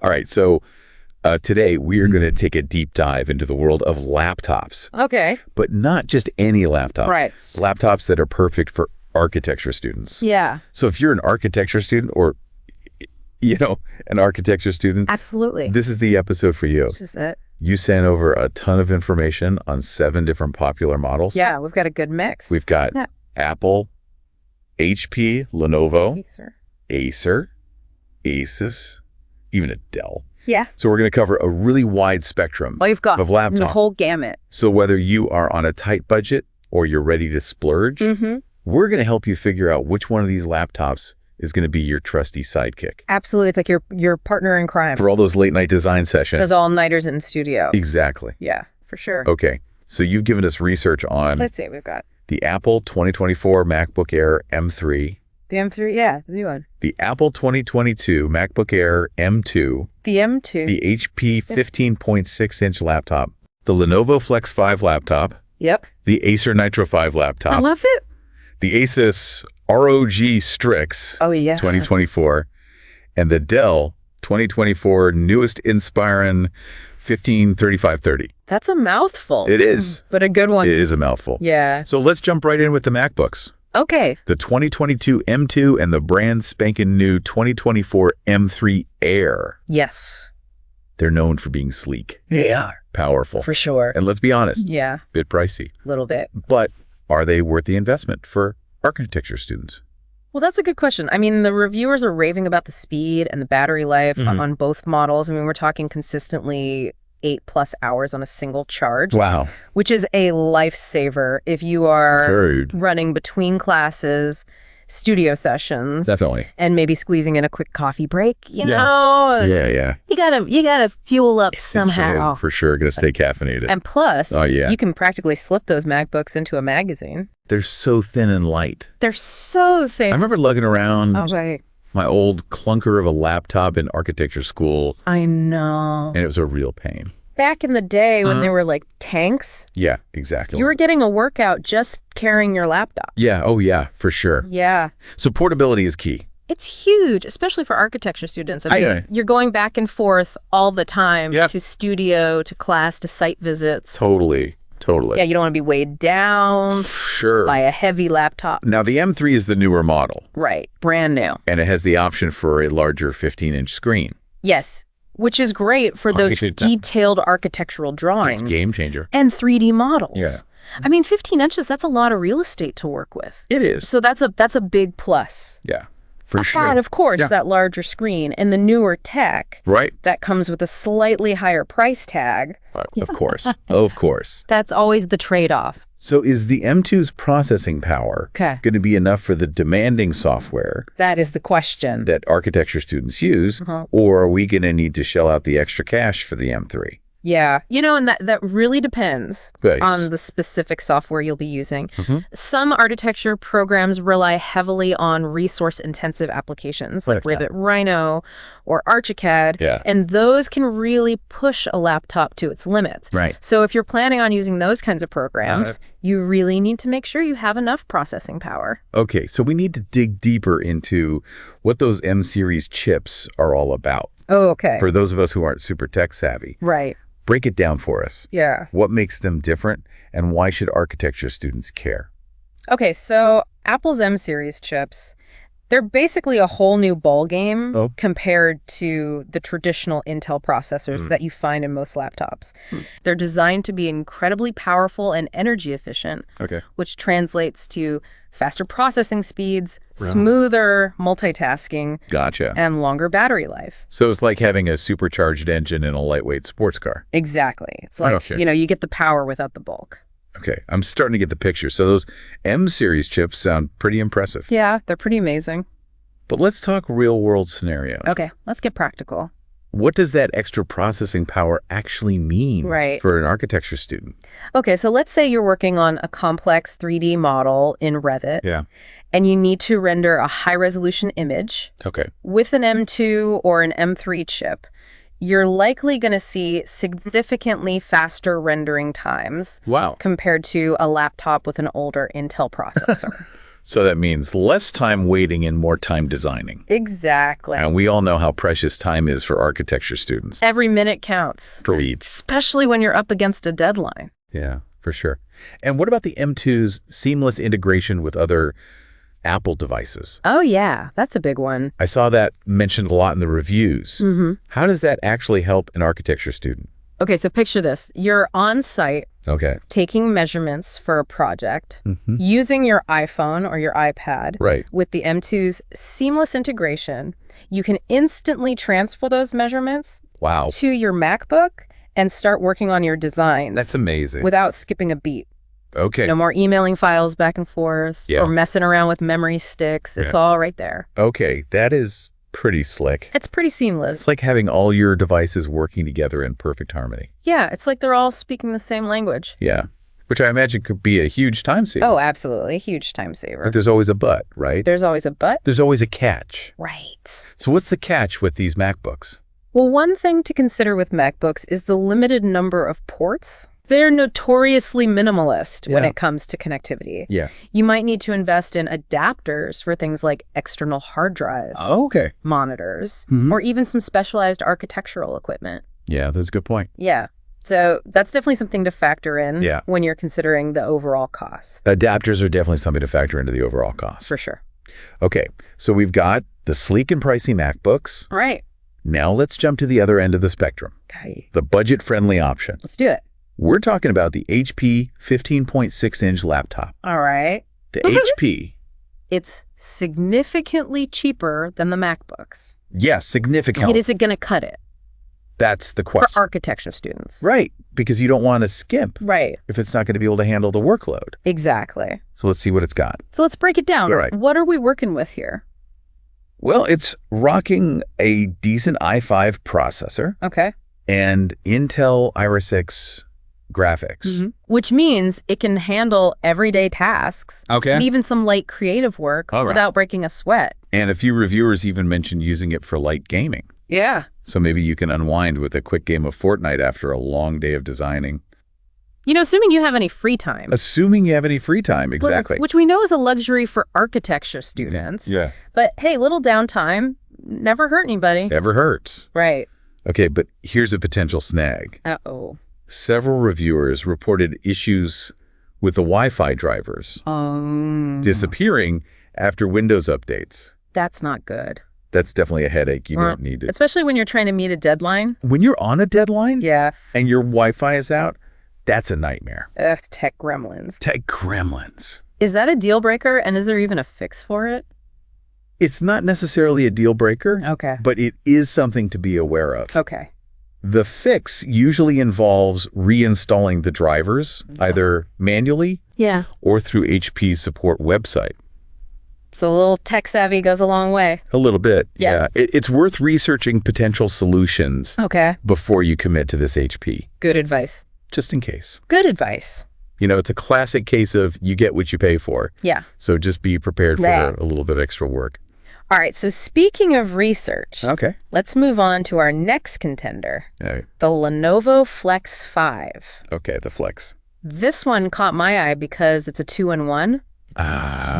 All right, so today we are going to take a deep dive into the world of laptops. Okay. But not just any laptop. Right. Laptops that are perfect for architecture students. Yeah. So if you're an architecture student or, an architecture student, Absolutely. this is the episode for you. This is it. You sent over a ton of information on 7 different popular models. Yeah, we've got a good mix. We've got Apple, HP, Lenovo, Acer, Asus, even a Dell. Yeah. So we're going to cover a really wide spectrum Well, you've got of laptops. the whole gamut. So whether you are on a tight budget or you're ready to splurge, we're going to help you figure out which one of these laptops is going to be your trusty sidekick. Absolutely. It's like your partner in crime. For all those late night design sessions. Those all-nighters in studio. Exactly. Yeah, for sure. Okay. So you've given us research on Let's see what we've got. the Apple 2024 MacBook Air M3, The M3, yeah, the new one. the Apple 2022 MacBook Air M2, The M2. the HP 15.6-inch laptop, the Lenovo Flex 5 laptop, Yep. the Acer Nitro 5 laptop, I love it. the Asus ROG Strix Oh, yeah. 2024, and the Dell 2024 newest Inspiron 153530. That's a mouthful. It is. But a good one. It is a mouthful. Yeah. So let's jump right in with the MacBooks. Okay. The 2022 M2 and the brand spanking new 2024 M3 Air. Yes. They're known for being sleek. They are. Powerful. For sure. And let's be honest, Yeah, bit pricey. a little bit. But are they worth the investment for architecture students? Well, that's a good question. I mean, the reviewers are raving about the speed and the battery life on both models. I mean, we're talking consistently 8+ hours on a single charge, Wow. which is a lifesaver if you are Third. running between classes, studio sessions, Definitely. and maybe squeezing in a quick coffee break. You know, Yeah. you gotta fuel up somehow. So for sure, going to stay caffeinated. And plus, Oh, yeah. you can practically slip those MacBooks into a magazine. They're so thin and light. They're so I thin. remember lugging around I was like, my old clunker of a laptop in architecture school, I know. and it was a real pain. Back in the day when they were like tanks, Yeah, exactly. you were getting a workout just carrying your laptop. Yeah, oh yeah, for sure. Yeah. So portability is key. It's huge, especially for architecture students. I mean, I- you're going back and forth all the time Yep. to studio, to class, to site visits. Totally. Yeah, you don't want to be weighed down Sure. by a heavy laptop. Now, the M3 is the newer model, Right. Brand new. and it has the option for a larger 15-inch screen. Yes. Which is great for those detailed architectural drawings. It's game changer. And 3D models. Yeah. I mean, 15 inches, that's a lot of real estate to work with. It is. So that's a big plus. Yeah, for sure. But of course, Yeah. that larger screen and the newer tech Right? that comes with a slightly higher price tag, Of course. Of course. that's always the trade-off. So is the M2's processing power Okay. going to be enough for the demanding software That is the question. that architecture students use, Uh-huh. or are we going to need to shell out the extra cash for the M3? Yeah. You know, and that really depends Right. on the specific software you'll be using. Some architecture programs rely heavily on resource-intensive applications like Okay. Rivet Rhino or Archicad, Yeah. and those can really push a laptop to its limits. Right. So if you're planning on using those kinds of programs, you really need to make sure you have enough processing power. Okay, so we need to dig deeper into what those M-series chips are all about. Oh, okay. For those of us who aren't super tech savvy, Right. break it down for us. Yeah. What makes them different, and why should architecture students care? Okay, so Apple's M-series chips, they're basically a whole new ballgame compared to the traditional Intel processors that you find in most laptops. They're designed to be incredibly powerful and energy efficient, Okay. which translates to faster processing speeds, smoother multitasking, Gotcha. and longer battery life. So it's like having a supercharged engine in a lightweight sports car. Exactly. It's like, Okay. you get the power without the bulk. Okay, I'm starting to get the picture. So those M-series chips sound pretty impressive. Yeah, they're pretty amazing. But let's talk real-world scenarios. Okay, let's get practical. What does that extra processing power actually mean for an architecture student? Okay, so let's say you're working on a complex 3D model in Revit. Yeah. And you need to render a high-resolution image. Okay. With an M2 or an M3 chip, you're likely going to see significantly faster rendering times Wow. compared to a laptop with an older Intel processor. So that means less time waiting and more time designing. Exactly. And we all know how precious time is for architecture students. Every minute counts. Especially when you're up against a deadline. Yeah, for sure. And what about the M2's seamless integration with other Apple devices? Oh, yeah. That's a big one. I saw that mentioned a lot in the reviews. How does that actually help an architecture student? Okay, so picture this. You're on site taking measurements for a project using your iPhone or your iPad. Right. With the M2's seamless integration, you can instantly transfer those measurements to your MacBook and start working on your designs. That's amazing. Without skipping a beat. Okay. No more emailing files back and forth or messing around with memory sticks. It's all right there. Okay, that is pretty slick. It's pretty seamless. It's like having all your devices working together in perfect harmony. Yeah, it's like they're all speaking the same language. Yeah, which I imagine could be a huge time saver. Oh, absolutely. A huge time saver. But there's always a but, right? There's always a but. There's always a catch. Right. So what's the catch with these MacBooks? Well, one thing to consider with MacBooks is the limited number of ports. They're notoriously minimalist when it comes to connectivity. Yeah. You might need to invest in adapters for things like external hard drives, monitors, or even some specialized architectural equipment. Yeah, that's a good point. Yeah. So that's definitely something to factor in when you're considering the overall cost. Adapters are definitely something to factor into the overall cost. For sure. Okay, so we've got the sleek and pricey MacBooks. Right. Now let's jump to the other end of the spectrum. Okay. The budget-friendly option. Let's do it. We're talking about the HP 15.6-inch laptop. All right. The HP. It's significantly cheaper than the MacBooks. Yes, significantly. Is it going to cut it? That's the question. For architecture students. Right, because you don't want to skimp. Right. If it's not going to be able to handle the workload. Exactly. So let's see what it's got. So let's break it down. All right. What are we working with here? Well, it's rocking a decent i5 processor. Okay. And Intel Iris X graphics. Which means it can handle everyday tasks. Okay. And even some light creative work without breaking a sweat. And a few reviewers even mentioned using it for light gaming. Yeah. So maybe you can unwind with a quick game of Fortnite after a long day of designing. You know, assuming you have any free time. Assuming you have any free time, exactly. Which we know is a luxury for architecture students. Yeah. But hey, little downtime never hurt anybody. Never hurts. Right. Okay, but here's a potential snag. Uh-oh. Several reviewers reported issues with the Wi-Fi drivers disappearing after Windows updates. That's not good. That's definitely a headache you don't need to. Especially when you're trying to meet a deadline. When you're on a deadline and your Wi-Fi is out, that's a nightmare. Ugh, tech gremlins. Tech gremlins. Is that a deal breaker, and is there even a fix for it? It's not necessarily a deal breaker, but it is something to be aware of. Okay. The fix usually involves reinstalling the drivers, either manually or through HP's support website. So a little tech savvy goes a long way. A little bit, yeah. It's worth researching potential solutions before you commit to this HP. Good advice. Just in case. Good advice. You know, it's a classic case of you get what you pay for. Yeah. So just be prepared for a little bit of extra work. All right, so speaking of research, let's move on to our next contender, the Lenovo Flex 5. Okay, the Flex. This one caught my eye because it's a 2-in-1,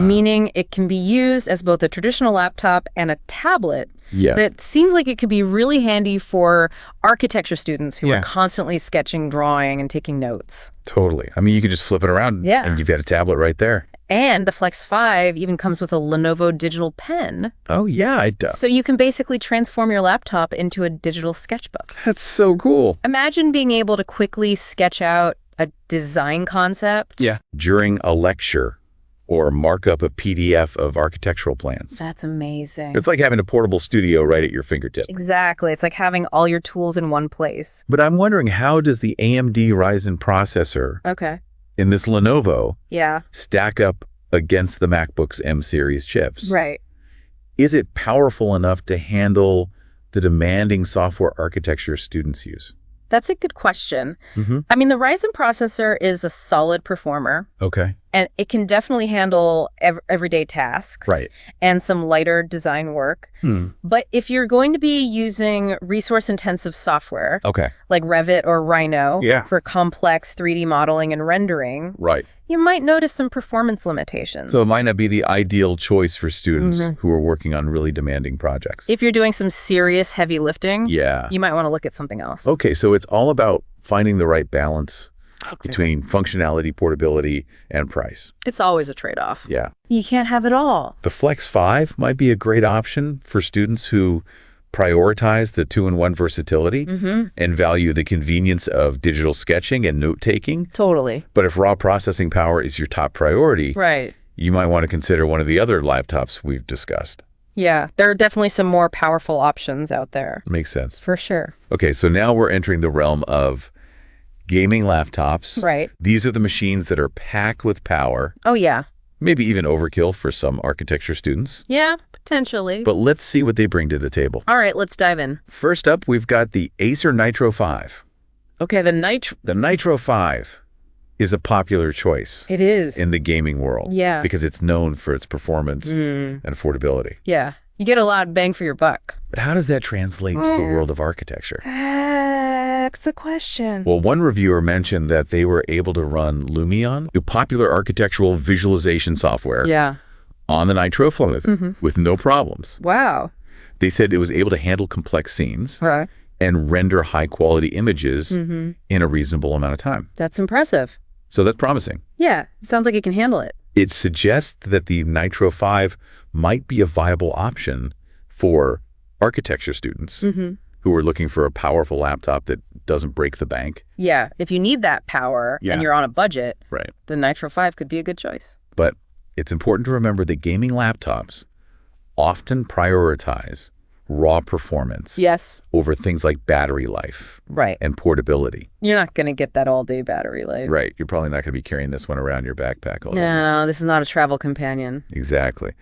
meaning it can be used as both a traditional laptop and a tablet. Yeah. That seems like it could be really handy for architecture students who are constantly sketching, drawing, and taking notes. Totally. I mean, you could just flip it around and you've got a tablet right there. And the Flex 5 even comes with a Lenovo digital pen. Oh, yeah, it does. So you can basically transform your laptop into a digital sketchbook. That's so cool. Imagine being able to quickly sketch out a design concept. Yeah. During a lecture or mark up a PDF of architectural plans. That's amazing. It's like having a portable studio right at your fingertip. Exactly. It's like having all your tools in one place. But I'm wondering, how does the AMD Ryzen processor in this Lenovo stack up against the MacBook's M series chips? Right. Is it powerful enough to handle the demanding software architecture students use? That's a good question. I mean, the Ryzen processor is a solid performer. Okay. And it can definitely handle everyday tasks Right. and some lighter design work. But if you're going to be using resource-intensive software, Okay. like Revit or Rhino Yeah. for complex 3D modeling and rendering, Right. you might notice some performance limitations. So it might not be the ideal choice for students who are working on really demanding projects. If you're doing some serious heavy lifting, Yeah. you might want to look at something else. Okay, so it's all about finding the right balance between functionality, portability, and price. It's always a trade-off. Yeah. You can't have it all. The Flex 5 might be a great option for students who prioritize the two-in-one versatility and value the convenience of digital sketching and note-taking. Totally. But if raw processing power is your top priority, Right. you might want to consider one of the other laptops we've discussed. Yeah, there are definitely some more powerful options out there. Makes sense. For sure. Okay, so now we're entering the realm of gaming laptops. Right. These are the machines that are packed with power, Oh, yeah. maybe even overkill for some architecture students. Yeah, potentially. But let's see what they bring to the table. All right, let's dive in. First up, we've got the Acer Nitro 5. Okay, the Nitro. The Nitro 5 is a popular choice It is. in the gaming world. Yeah. Because it's known for its performance and affordability. Yeah. You get a lot of bang for your buck. But how does that translate to the world of architecture? That's a question. Well, one reviewer mentioned that they were able to run Lumion, a popular architectural visualization software, Yeah. on the Nitro 5 with no problems. Wow. They said it was able to handle complex scenes Right. and render high-quality images in a reasonable amount of time. That's impressive. So that's promising. Yeah, it sounds like it can handle it. It suggests that the Nitro 5 might be a viable option for architecture students who are looking for a powerful laptop that doesn't break the bank. Yeah, if you need that power Yeah. and you're on a budget, Right. the Nitro 5 could be a good choice. But it's important to remember that gaming laptops often prioritize raw performance Yes. over things like battery life Right. and portability. You're not going to get that all-day battery life. Right. You're probably not going to be carrying this one around your backpack all day. No, this is not a travel companion. Exactly.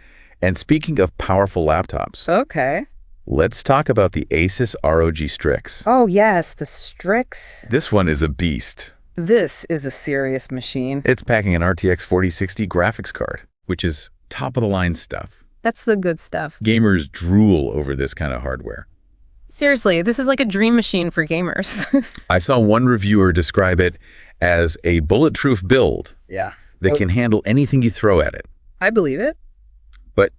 And speaking of powerful laptops, Okay. let's talk about the Asus ROG Strix. Oh, yes, the Strix. This one is a beast. This is a serious machine. It's packing an RTX 4060 graphics card, which is top-of-the-line stuff. That's the good stuff. Gamers drool over this kind of hardware. Seriously, this is like a dream machine for gamers. I saw one reviewer describe it as a bulletproof build Yeah. that can handle anything you throw at it. I believe it. But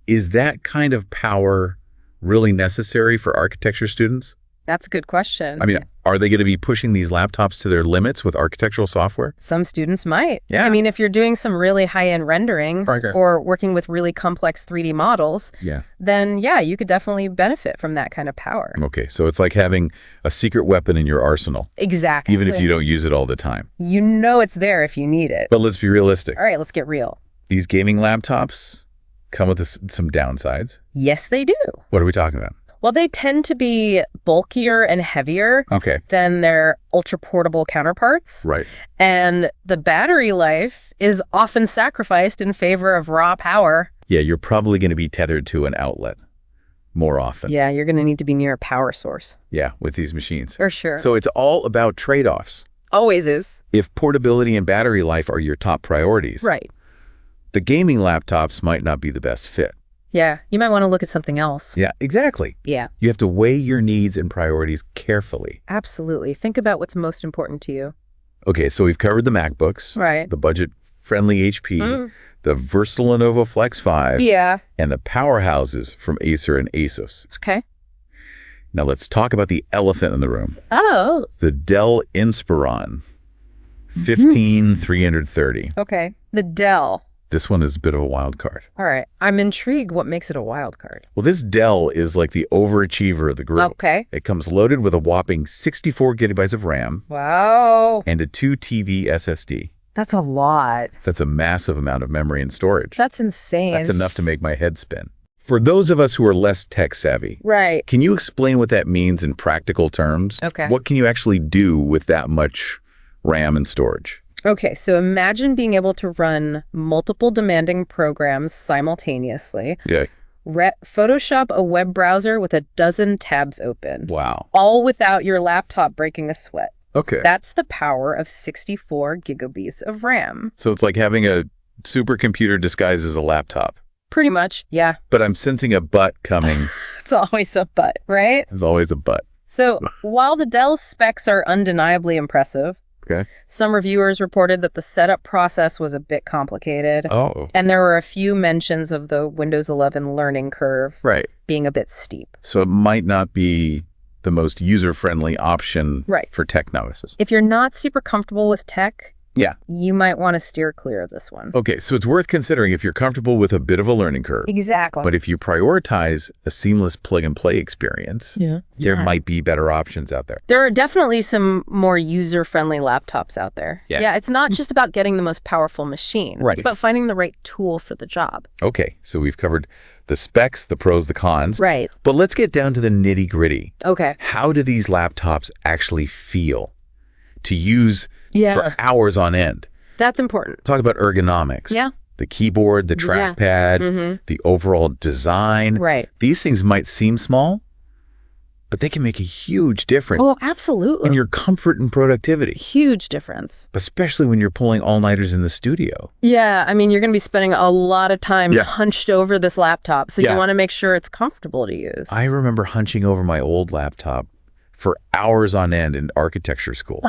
is that kind of power really necessary for architecture students? That's a good question. I mean, are they going to be pushing these laptops to their limits with architectural software? Some students might. Yeah. I mean, if you're doing some really high-end rendering Okay. or working with really complex 3D models, Yeah. then yeah, you could definitely benefit from that kind of power. Okay, so it's like having a secret weapon in your arsenal, Exactly. even if you don't use it all the time. You know it's there if you need it. But let's be realistic. All right, let's get real. These gaming laptops come with some downsides. Yes, they do. What are we talking about? Well, they tend to be bulkier and heavier Okay, than their ultra-portable counterparts. right. And the battery life is often sacrificed in favor of raw power. Yeah, you're probably going to be tethered to an outlet more often. Yeah, you're going to need to be near a power source. Yeah, with these machines. For sure. So it's all about trade-offs. Always is. If portability and battery life are your top priorities, Right. the gaming laptops might not be the best fit. Yeah, you might want to look at something else. Yeah, exactly. Yeah, You have to weigh your needs and priorities carefully. absolutely. Think about what's most important to you. Okay, so we've covered the MacBooks, Right. the budget-friendly HP, the versatile Lenovo Flex 5, Yeah. and the powerhouses from Acer and Asus. Okay. Now let's talk about the elephant in the room, Oh. the Dell Inspiron 15330. Okay. The Dell. This one is a bit of a wild card. All right. I'm intrigued what makes it a wild card. Well, this Dell is like the overachiever of the group. Okay. It comes loaded with a whopping 64 gigabytes of RAM Wow. and a 2 TB SSD. That's a lot. That's a massive amount of memory and storage. That's insane. That's enough to make my head spin. For those of us who are less tech savvy, Right. can you explain what that means in practical terms? Okay. What can you actually do with that much RAM and storage? Okay, so imagine being able to run multiple demanding programs simultaneously. Yeah. Photoshop a web browser with a dozen tabs open. Wow. All without your laptop breaking a sweat. Okay. That's the power of 64 gigabytes of RAM. So it's like having a supercomputer disguised as a laptop. Pretty much, yeah. But I'm sensing a but coming. It's always a but, right? There's always a but. So while the Dell's specs are undeniably impressive, Okay. some reviewers reported that the setup process was a bit complicated. Oh. And there were a few mentions of the Windows 11 learning curve Right. being a bit steep. So it might not be the most user-friendly option for tech novices. If you're not super comfortable with tech, Yeah. you might want to steer clear of this one. Okay, so it's worth considering if you're comfortable with a bit of a learning curve. Exactly. But if you prioritize a seamless plug-and-play experience, there might be better options out there. There are definitely some more user-friendly laptops out there. Yeah. It's not just about getting the most powerful machine. Right. It's about finding the right tool for the job. Okay, so we've covered the specs, the pros, the cons. Right. But let's get down to the nitty-gritty. Okay. How do these laptops actually feel to use for hours on end? That's important. Talk about ergonomics. Yeah. The keyboard, the trackpad, the overall design. Right. These things might seem small, but they can make a huge difference Oh, absolutely. in your comfort and productivity, Huge difference. especially when you're pulling all-nighters in the studio. Yeah, I mean, you're going to be spending a lot of time hunched over this laptop, so you want to make sure it's comfortable to use. I remember hunching over my old laptop for hours on end in architecture school.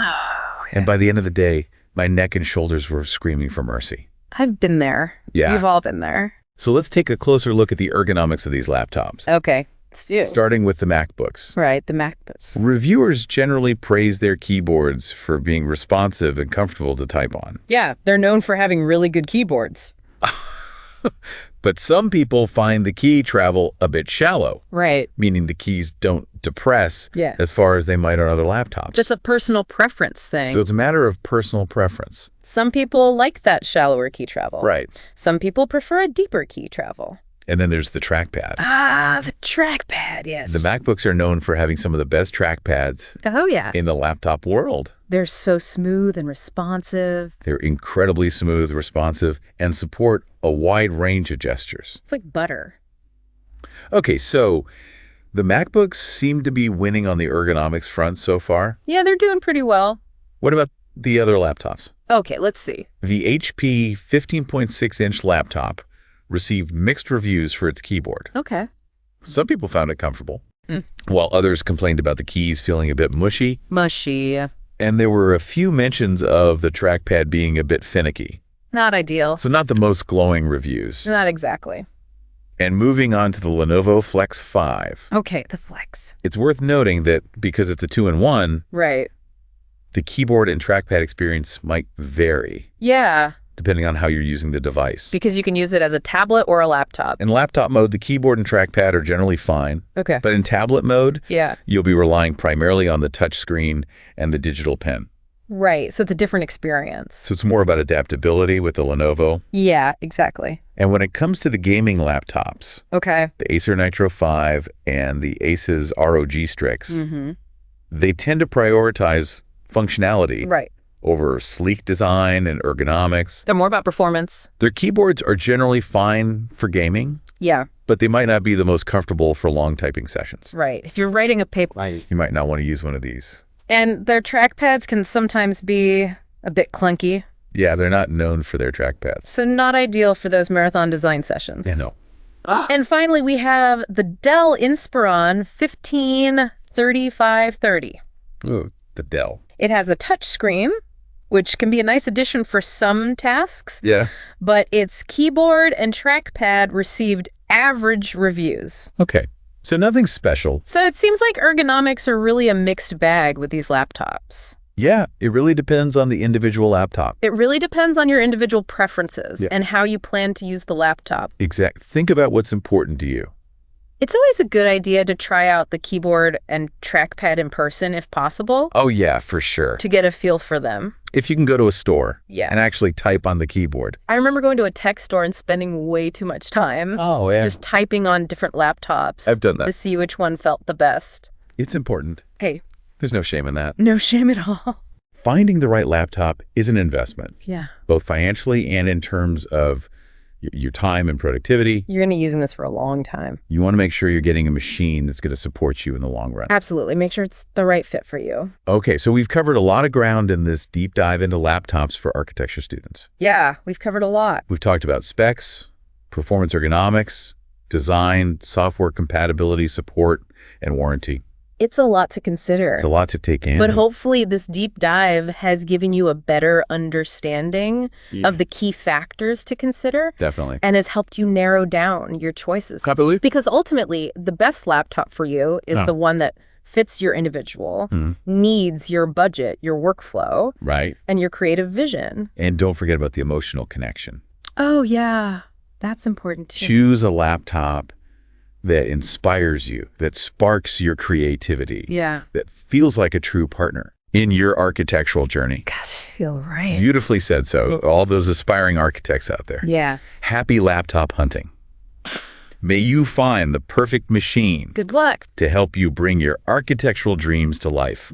And by the end of the day, my neck and shoulders were screaming for mercy. I've been there. Yeah. We've all been there. So let's take a closer look at the ergonomics of these laptops. Okay. Let's do it. Starting with the MacBooks. Right, the MacBooks. Reviewers generally praise their keyboards for being responsive and comfortable to type on. Yeah, they're known for having really good keyboards. But some people find the key travel a bit shallow, Right. meaning the keys don't depress Yeah. as far as they might on other laptops. That's a personal preference thing. So it's a matter of personal preference. Some people like that shallower key travel. Right. Some people prefer a deeper key travel. And then there's the trackpad. Ah, the trackpad, yes. The MacBooks are known for having some of the best trackpads Oh, yeah. in the laptop world. They're so smooth and responsive. They're incredibly smooth, responsive, and support a wide range of gestures. It's like butter. Okay, so the MacBooks seem to be winning on the ergonomics front so far. Yeah, they're doing pretty well. What about the other laptops? Okay, let's see. The HP 15.6-inch laptop received mixed reviews for its keyboard. Okay. Some people found it comfortable, while others complained about the keys feeling a bit mushy. Mushy. And there were a few mentions of the trackpad being a bit finicky. Not ideal. So not the most glowing reviews. Not exactly. And moving on to the Lenovo Flex 5. Okay, the Flex. It's worth noting that because it's a 2-in-1, Right. the keyboard and trackpad experience might vary Yeah, depending on how you're using the device. because you can use it as a tablet or a laptop. In laptop mode, the keyboard and trackpad are generally fine. Okay. But in tablet mode, Yeah. you'll be relying primarily on the touch screen and the digital pen. Right, so it's a different experience. So it's more about adaptability with the Lenovo. Yeah, exactly. And when it comes to the gaming laptops, Okay. the Acer Nitro 5 and the Asus ROG Strix, they tend to prioritize functionality Right. over sleek design and ergonomics. They're more about performance. Their keyboards are generally fine for gaming, Yeah, but they might not be the most comfortable for long typing sessions. right. If you're writing a paper. You might not want to use one of these. And their trackpads can sometimes be a bit clunky, Yeah, they're not known for their trackpads. so not ideal for those marathon design sessions. Yeah, no. And finally, we have the Dell Inspiron 153530. Ooh, the Dell. It has a touch screen, which can be a nice addition for some tasks, Yeah. but its keyboard and trackpad received average reviews. Okay. So nothing special. So it seems like ergonomics are really a mixed bag with these laptops. Yeah, it really depends on the individual laptop. It really depends on your individual preferences and how you plan to use the laptop. Think about what's important to you. It's always a good idea to try out the keyboard and trackpad in person if possible Oh, yeah, for sure. to get a feel for them. If you can go to a store Yeah. and actually type on the keyboard. I remember going to a tech store and spending way too much time Oh, yeah. just typing on different laptops I've done to that. see which one felt the best. It's important. Hey, There's no shame in that. no shame at all. Finding the right laptop is an investment, Yeah. both financially and in terms of your time and productivity. You're going to be using this for a long time. You want to make sure you're getting a machine that's going to support you in the long run. Absolutely. Make sure it's the right fit for you. Okay, so we've covered a lot of ground in this deep dive into laptops for architecture students. Yeah, we've covered a lot. We've talked about specs, performance ergonomics, design, software compatibility, support, and warranty. It's a lot to consider. It's a lot to take in. But hopefully this deep dive has given you a better understanding of the key factors to consider. Definitely. And has helped you narrow down your choices. Happily. Because ultimately, the best laptop for you is the one that fits your individual, needs, your budget, your workflow, right, and your creative vision. And don't forget about the emotional connection. Oh, yeah. That's important too. Choose a laptop that inspires you, that sparks your creativity, that feels like a true partner in your architectural journey. Gosh, I feel right. Beautifully said so. All those aspiring architects out there. Yeah. Happy laptop hunting. May you find the perfect machine. Good luck. To help you bring your architectural dreams to life.